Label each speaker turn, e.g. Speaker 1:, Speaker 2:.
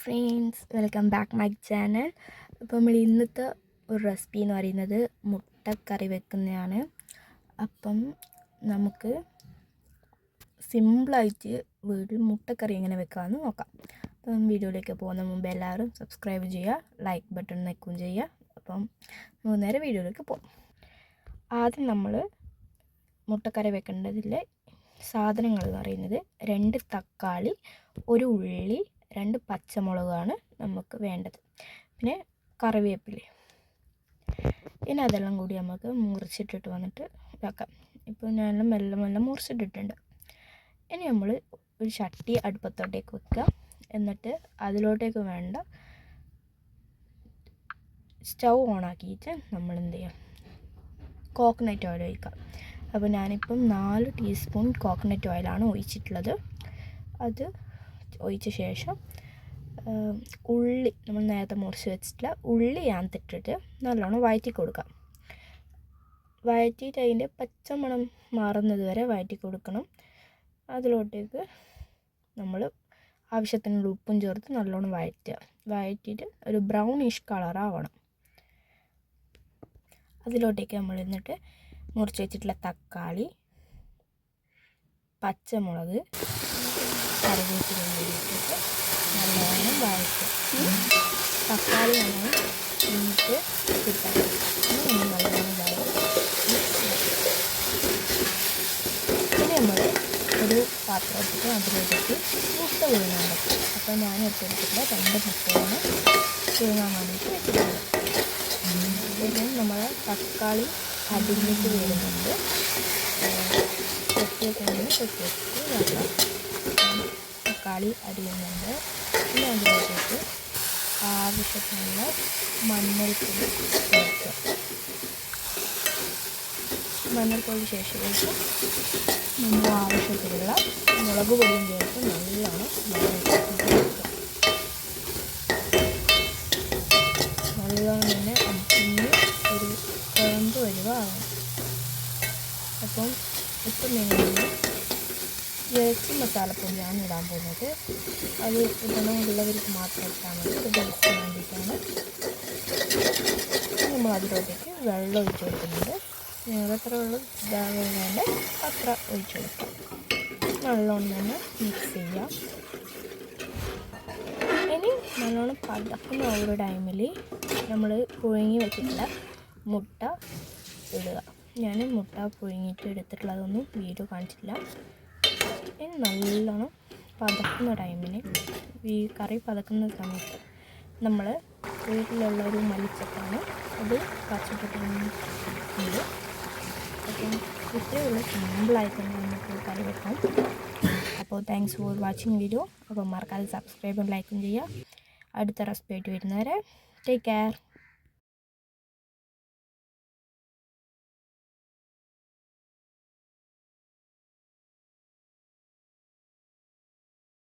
Speaker 1: Friends, welcome back my channel. അപ്പോൾ നമ്മൾ ഇന്നത്തെ ഒരു റെസിപ്പി എന്ന് പറയുന്നത് മുട്ടക്കറി വെക്കുന്നതാണ്. അപ്പം നമുക്ക് സിമ്പിളായിട്ട് വീട്ടിൽ മുട്ടക്കറി എങ്ങനെ വെക്കാമെന്ന് നോക്കാം. അപ്പം വീഡിയോയിലേക്ക് പോകുന്ന മുമ്പ് എല്ലാവരും സബ്സ്ക്രൈബ് ചെയ്യുക, ലൈക്ക് ബട്ടൺ നിൽക്കുകയും ചെയ്യുക. അപ്പം നമുക്ക് നേരെ വീഡിയോയിലേക്ക് പോകാം. ആദ്യം നമ്മൾ മുട്ടക്കറി വെക്കേണ്ടതിലെ സാധനങ്ങൾ എന്ന് പറയുന്നത് 2 തക്കാളി, 1 ഉള്ളി, 2 പച്ചമുളകാണ് നമുക്ക് വേണ്ടത്. പിന്നെ കറിവേപ്പില. ഇനി അതെല്ലാം കൂടി നമുക്ക് മുറിച്ചിട്ടിട്ട് വന്നിട്ട് വെക്കാം. ഇപ്പോൾ ഞാൻ മെല്ലെ മുറിച്ചിട്ടിട്ടുണ്ട്. ഇനി നമ്മൾ ഒരു ചട്ടി അടുപ്പത്തോട്ടേക്ക് വെക്കുക. എന്നിട്ട് അതിലോട്ടേക്ക് വേണ്ട സ്റ്റൗ ഓണാക്കിയിട്ട് നമ്മൾ എന്ത് ചെയ്യുക, കോക്കനട്ട് ഓയിൽ ഒഴിക്കുക. അപ്പോൾ ഞാനിപ്പം 4 ടീസ്പൂൺ കോക്കനട്ട് ഓയിലാണ് ഒഴിച്ചിട്ടുള്ളത്. അത് ഒഴിച്ച ശേഷം ഉള്ളി, നമ്മൾ നേരത്തെ മുറിച്ച് വെച്ചിട്ടുള്ള ഉള്ളി ഞാനിട്ടിട്ട് നല്ലോണം വഴറ്റി കൊടുക്കാം. വഴറ്റിയിട്ട് അതിൻ്റെ പച്ചമണം മാറുന്നത് വരെ വഴറ്റി കൊടുക്കണം. അതിലോട്ടേക്ക് നമ്മൾ ആവശ്യത്തിനുള്ള ഉപ്പും ചേർത്ത് നല്ലോണം വഴറ്റിയിട്ട് ഒരു ബ്രൗണിഷ് കളറാവണം. അതിലോട്ടേക്ക് നമ്മൾ എന്നിട്ട് മുറിച്ച് വെച്ചിട്ടുള്ള തക്കാളി, പച്ചമുളക്, കറിവേപ്പില ഇട്ടിട്ട് നല്ലോണം വഴറ്റുക. തക്കാളി നല്ലോണം ഇന്നിട്ട് കിട്ടാൻ നല്ലോണം വഴറ്റുക. പിന്നെ നമ്മൾ ഒരു പാത്രം എടുത്തിട്ട് അതിലേക്ക് മുട്ട പുഴുങ്ങാൻ പറ്റും. അപ്പോൾ ഞാൻ എടുത്തിട്ടുള്ള 2 മുട്ടയാണ് പുഴുങ്ങാൻ വേണ്ടിയിട്ട് വെച്ചിട്ടുണ്ട്. പിന്നെ നമ്മൾ തക്കാളി അടിഞ്ഞിട്ട് വരുന്നുണ്ട്. വെച്ചിട്ട് വെക്കാം. തക്കാളി അരിയുന്നുണ്ട്. പിന്നെ അതിലേക്ക് ആവശ്യത്തിനുള്ള മഞ്ഞൾപ്പൊടി ചേർക്കുക. മഞ്ഞൾപ്പൊടി ശേഷം നമ്മൾ ആവശ്യത്തിലുള്ള മുളക് പൊടിയും ചേർത്ത് നല്ലോണം തന്നെ അടിഞ്ഞ് ഒരു കുഴമ്പ് വരുവാകണം. അപ്പം ഇപ്പം നിങ്ങൾ ഇറച്ചി മസാലപ്പൊടിയാണ് ഇടാൻ പോകുന്നത്. അത് ഇടണമുള്ളവർക്ക് മാത്രം ഇട്ടാൽ മതി. ഇത് ടേസ്റ്റിന് വേണ്ടിയിട്ടാണ്. നമ്മൾ അതിലോട്ടേക്ക് വെള്ളം ഒഴിച്ച് കൊടുക്കുന്നുണ്ട്. നിങ്ങൾക്ക് എത്ര വെള്ളം വേണ്ട അത്ര ഒഴിച്ച് കൊടുക്കാം. നല്ലോണം തന്നെ മിക്സ് ചെയ്യാം. ഇനി നല്ലോണം പതക്കുന്ന ഒരു ടൈമിൽ നമ്മൾ പുഴുങ്ങി വെച്ചിട്ടുള്ള മുട്ട ഇടുക. ഞാൻ മുട്ട പുഴുങ്ങിയിട്ട് എടുത്തിട്ടുള്ളതൊന്നും വീഡിയോ കാണിച്ചില്ല. ഇനി നല്ലോണം പതക്കുന്ന ടൈമിന്, ഈ കറി പതക്കുന്ന സമയത്ത് നമ്മൾ വീട്ടിലുള്ള ഒരു മല്ലിച്ചപ്പാണ്, അത് പച്ചപ്പൊട്ടുണ്ട്. അപ്പം ഇത്രയുള്ള സിമ്പിളായിട്ട് തന്നെ നമുക്ക് കറി വെക്കാം. അപ്പോൾ താങ്ക്സ് ഫോർ വാച്ചിങ് വീഡിയോ. അപ്പോൾ മറക്കാതെ സബ്സ്ക്രൈബും ലൈക്കും ചെയ്യുക. അടുത്ത റെസിപ്പി ആയിട്ട് വരുന്നവരെ ടേക്ക് കെയർ.